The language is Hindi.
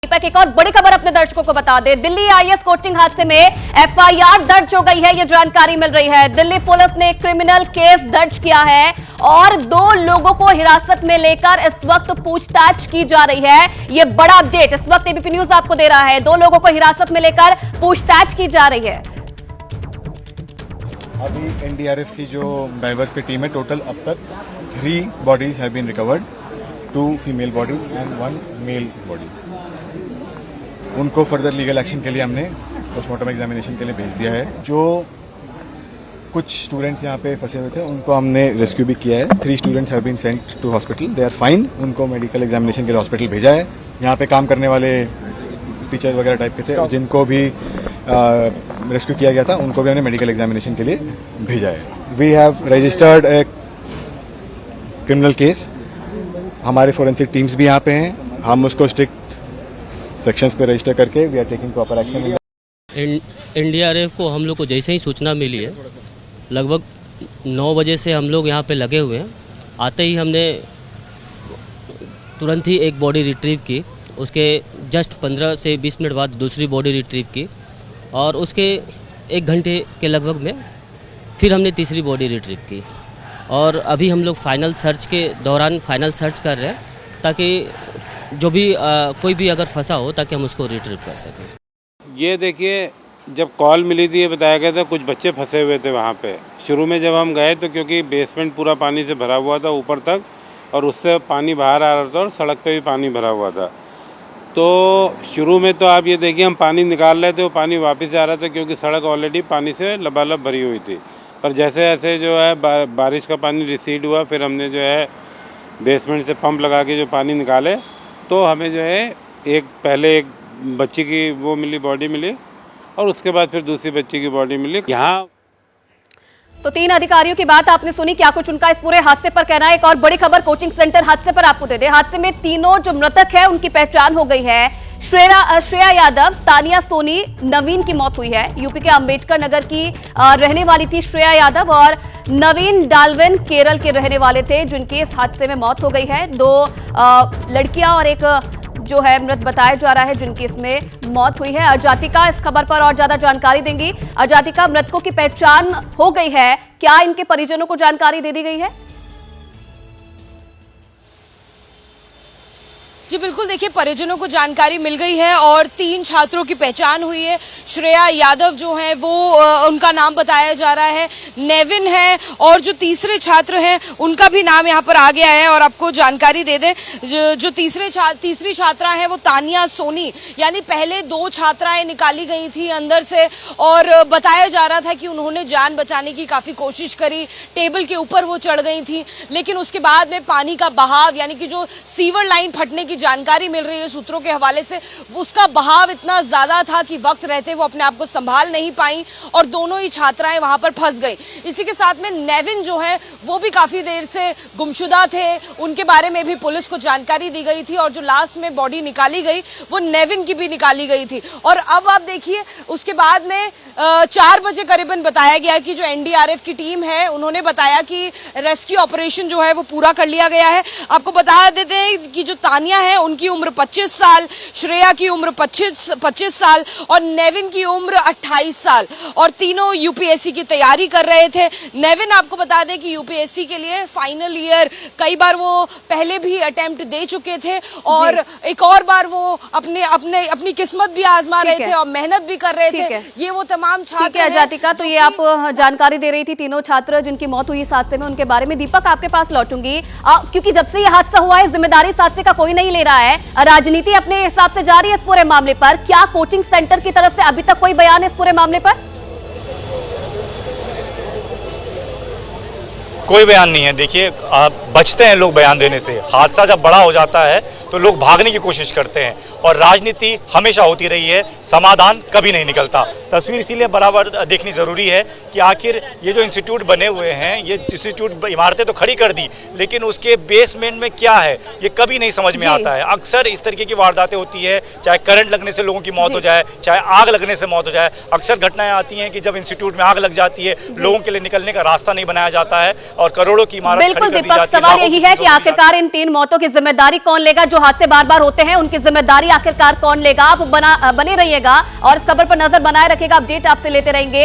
दीपक, एक और बड़ी खबर अपने दर्शकों को बता दे। दिल्ली आईएएस कोचिंग हादसे में एफआईआर दर्ज हो गई है, ये जानकारी मिल रही है। दिल्ली पुलिस ने क्रिमिनल केस दर्ज किया है और 2 लोगों को हिरासत में लेकर इस वक्त पूछताछ की जा रही है। ये बड़ा अपडेट इस वक्त एबीपी न्यूज आपको दे रहा है। 2 लोगों को हिरासत में लेकर पूछताछ की जा रही है। अभी एनडीआरएफ की जो डाइवर्स की टीम है, टोटल अब तक 3 bodies have been recovered, 2 female bodies and 1 male body. उनको फर्दर लीगल एक्शन के लिए हमने पोस्टमार्टम एग्जामिनेशन के लिए भेज दिया है। जो कुछ स्टूडेंट्स यहाँ पे फंसे हुए थे उनको हमने रेस्क्यू भी किया है। 3 students have been sent to hospital, they are fine. उनको मेडिकल एग्जामिनेशन के लिए हॉस्पिटल भेजा है। यहाँ पे काम करने वाले टीचर वगैरह टाइप के थे जिनको भी रेस्क्यू किया गया था, उनको भी हमने मेडिकल एग्जामिनेशन के लिए भेजा है। We have registered a criminal case. हमारे फोरेंसिक टीम्स भी यहाँ पे हैं। हम उसको स्ट्रिक्ट सेक्शंस पे रजिस्टर करके we are taking proper action. NDRF को हम लोग को जैसे ही सूचना मिली है, लगभग 9 बजे से हम लोग यहाँ पे लगे हुए हैं। आते ही हमने तुरंत ही एक बॉडी रिट्रीव की। उसके जस्ट 15 से 20 मिनट बाद दूसरी बॉडी रिट्रीव की और उसके 1 घंटे के लगभग में फिर हमने तीसरी बॉडी रिट्रीव की। और अभी हम लोग फाइनल सर्च के दौरान फाइनल सर्च कर रहे हैं ताकि जो भी कोई भी अगर फंसा हो ताकि हम उसको रिट्रीव कर सकें। ये देखिए, जब कॉल मिली थी, ये बताया गया था कुछ बच्चे फंसे हुए थे वहाँ पे। शुरू में जब हम गए तो क्योंकि बेसमेंट पूरा पानी से भरा हुआ था ऊपर तक, और उससे पानी बाहर आ रहा था और सड़क पे भी पानी भरा हुआ था। तो शुरू में तो आप ये देखिए, हम पानी निकाल रहे थे, वो पानी वापस आ रहा था क्योंकि सड़क ऑलरेडी पानी से लबालब भरी हुई थी। पर जैसे जैसे जो है बारिश का पानी रिसीड हुआ, फिर हमने जो है बेसमेंट से पंप लगा के जो पानी निकाले, तो हमें जो है पहले एक बच्ची की वो मिली, बॉडी मिली, और उसके बाद फिर दूसरी बच्ची की बॉडी मिली। यहाँ तो 3 अधिकारियों की बात आपने सुनी, क्या कुछ उनका इस पूरे हादसे पर कहना है। एक और बड़ी खबर कोचिंग सेंटर हादसे पर आपको दे दे। हादसे में तीनों जो मृतक है उनकी पहचान हो गई है। श्रेया यादव, तानिया सोनी, नवीन की मौत हुई है। यूपी के अंबेडकर नगर की रहने वाली थी श्रेया यादव और नवीन डाल्विन केरल के रहने वाले थे जिनकी इस हादसे में मौत हो गई है। 2 लड़कियां और एक जो है मृत बताया जा रहा है जिनकी इसमें मौत हुई है। अजातिका इस खबर पर और ज्यादा जानकारी देंगी। अजातिका, मृतकों की पहचान हो गई है, क्या इनके परिजनों को जानकारी दे दी गई है? जी बिल्कुल, देखिए परिजनों को जानकारी मिल गई है और 3 छात्रों की पहचान हुई है। श्रेया यादव जो है वो उनका नाम बताया जा रहा है, नेविन है, और जो तीसरे छात्र हैं उनका भी नाम यहाँ पर आ गया है। और आपको जानकारी दे दें, जो तीसरी छात्रा है वो तानिया सोनी, यानी पहले 2 छात्राएं निकाली गई थी अंदर से और बताया जा रहा था कि उन्होंने जान बचाने की काफी कोशिश करी, टेबल के ऊपर वो चढ़ गई थी, लेकिन उसके बाद में पानी का बहाव, यानी कि जो सीवर लाइन फटने की जानकारी मिल रही है सूत्रों के हवाले से, उसका बहाव इतना ज्यादा था कि वक्त रहते वो अपने आप को संभाल नहीं पाई और दोनों ही छात्राएं वहां पर फंस गई। इसी के साथ में नेविन जो है वो भी काफी देर से गुमशुदा थे, उनके बारे में भी पुलिस को जानकारी दी गई थी और जो लास्ट में बॉडी निकाली गई वो नेविन की भी निकाली गई थी। और अब आप देखिए, उसके बाद में 4 बजे करीबन बताया गया कि जो एनडीआरएफ की टीम है उन्होंने बताया कि रेस्क्यू ऑपरेशन जो है वो पूरा कर लिया गया है। आपको बता देते हैं कि जो तानिया है उनकी उम्र 25 साल, श्रेया की उम्र 25 साल और नेविन की उम्र 28 साल, और तीनों यूपीएससी की तैयारी कर रहे थे। नेविन आपको बता दें कि यूपीएससी के लिए फाइनल ईयर, कई बार वो पहले भी अटेम्प्ट दे चुके थे और एक और बार वो अपनी किस्मत भी आजमा रहे थे और मेहनत भी कर रहे थे। ये वो तमाम छात्र हैं। अजातिका, तो ये आप जानकारी दे रही थी तीनों छात्र जिनकी मौत हुई इस हादसे में, उनके बारे में। दीपक, आपके पास लौटूंगी क्योंकि जब से ये हादसा हुआ है जिम्मेदारी इस हादसे का कोई नहीं ले रहा है। राजनीति अपने हिसाब से जारी है इस पूरे मामले पर। क्या कोचिंग सेंटर की तरफ से अभी तक कोई बयान है इस पूरे मामले पर? कोई बयान नहीं है। देखिए, बचते हैं लोग बयान देने से। हादसा जब बड़ा हो जाता है तो लोग भागने की कोशिश करते हैं और राजनीति हमेशा होती रही है, समाधान कभी नहीं निकलता। तस्वीर इसीलिए बराबर देखनी ज़रूरी है कि आखिर ये जो इंस्टीट्यूट बने हुए हैं, ये इंस्टीट्यूट इमारतें तो खड़ी कर दी, लेकिन उसके बेसमेंट में क्या है ये कभी नहीं समझ में आता है। अक्सर इस तरीके की वारदातें होती है, चाहे करंट लगने से लोगों की मौत हो जाए, चाहे आग लगने से मौत हो जाए। अक्सर घटनाएं आती हैं कि जब इंस्टीट्यूट में आग लग जाती है, लोगों के लिए निकलने का रास्ता नहीं बनाया जाता है और करोड़ों की इमारत खड़ी कर दी जाती है। सवाल यही है कि आखिरकार इन 3 मौतों की जिम्मेदारी कौन लेगा। जो हादसे बार बार होते हैं उनकी जिम्मेदारी आखिरकार कौन लेगा। आप बने रहिएगा और इस खबर पर नजर बनाए रखिएगा, अपडेट आपसे लेते रहेंगे।